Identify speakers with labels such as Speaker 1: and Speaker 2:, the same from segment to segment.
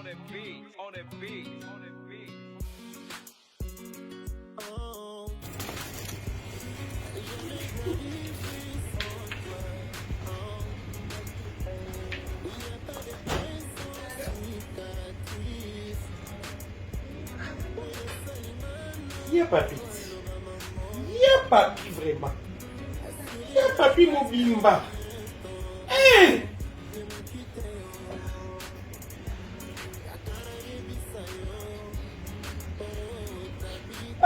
Speaker 1: Y'a papi. Y'a papi vraiment. Y'a papi Mobimba. Hein?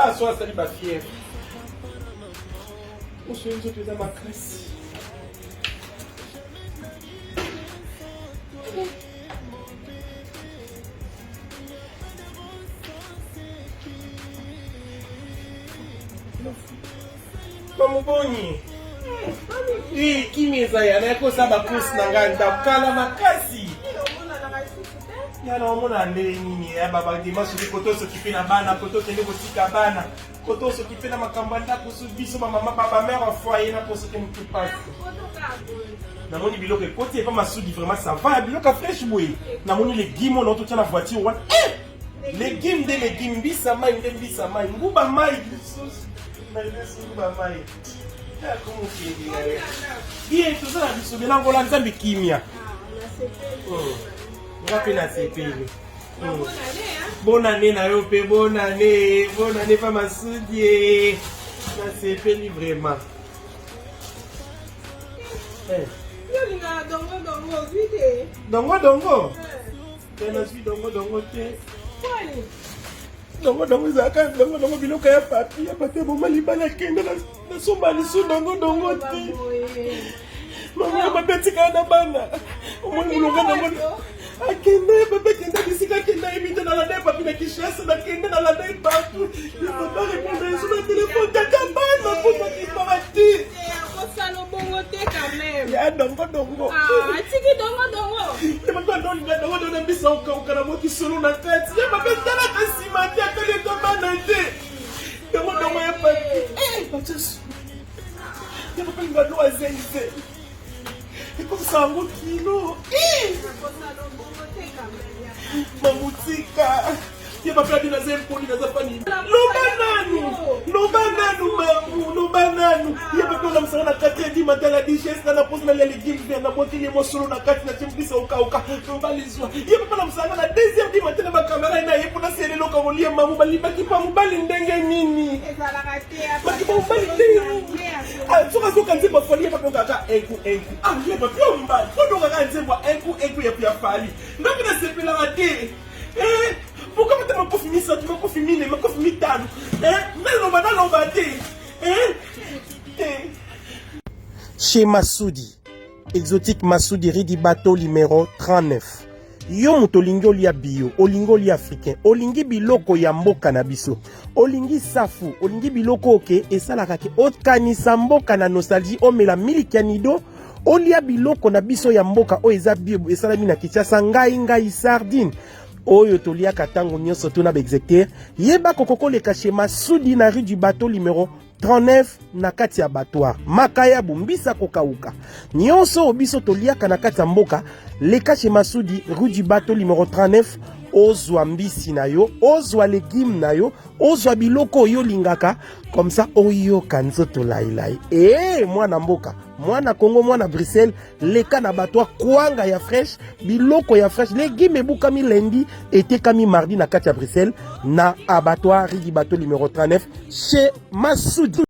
Speaker 1: Ah, soit ça va fier. On se fait une ma classe. Maman Boni. Eh, qui m'est ça? Na ko saba course na nganda kala makasi. Ya na mona nini ya baba di masu koto so kipe na bana koto tende ko tika bana koto so kipe na makambanda ko su biso mama papa mère en foyer na ko so ke mtu passe. Na moni biloko côté pas masudi vraiment ça va biloko fresh boy. Na moni les guimons na tout na voiture wana. Légumes de légumes bisa mai nguba mai sauce. Na yesu nguba mai. Ya como que é? Bien tout ça na biso belangola nzambi kimia. Ngapi na sepele. Bonne année na yo pe bonne année pas Masudi. Na sepele vraiment. Dongo. Tena si dongo te. Dongo zaka dongo biloko ya papi ya pate bomba libala kende na somba lisu dongo te. Mama mabeti kana bana. Omulunga dongo. Akende bébé kende bisika kende imite na la dé papi na kishasa na kende na la dé partout. Il faut pas répondre sur le téléphone takabana pour ma kiparati.
Speaker 2: Salo bongo te quand même.
Speaker 1: Ya dongo.
Speaker 2: Ah, tiki dongo.
Speaker 1: Et maintenant dongo na bisa ukana mo kisolo na kati. Ya bébé tala kasima te akale to banate. Dongo ya papi. Patus. Ya bébé ngalo azenze. Et comme ça un kilo. Mamutika. Il va faire des nazes pour les nazapani. No bananu. Il va faire comme ça la carte du matin la digeste la pose la légumes bien la moitié les morceaux la carte la timbisa au kauka. No balizwa. Il va faire comme ça la deuxième du matin la caméra na yepo na serelo ka olia mamu baliba ki pa mubali ndenge nini.
Speaker 2: Ezala katea.
Speaker 1: Parce que mubali ndenge. Ah, tu vas donc quand tu vas folie pas kaka enku. Ah, il va plus mubali. Faut donc quand tu vois enku ya pia fali. Donc na sepela raté. Pourquoi tu m'as pas fini ça? Tu m'as pas fini, mais pas fini tard. Chez Masudi, exotique Masudi Ridi bateau numéro 39. Yo motolingi olia bio, olingi olia africain, olingi biloko ya mboka na biso, olingi safu, olingi biloko oke, esalaka ke okanisa mboka na nostalgie, omela miliki ya nido, olia biloko na biso ya mboka, o eza bio, esalami na Kinshasa, ngai sardine. Oyo tolia katango nyonso tuna exécuter yeba kokoko le chez Masudi na rue du bateau numéro 39 na kati ya battoir makaya bumbisa kokauka nyonso obiso tolia kana kati ya mboka le chez Masudi rue du bateau numéro 39 ozwa mbisi na yo ozwa légumes na yo ozwa biloko yo lingaka comme ça oyo kanzoto lailai mwana mboka mwana Congo mwana Bruxelles leka na battoir kwanga ya fresh biloko ya fresh légumes ebukami lundi etekami mardi na kati ya Bruxelles na abattoir rue du bateau numéro 39 chez Masudi.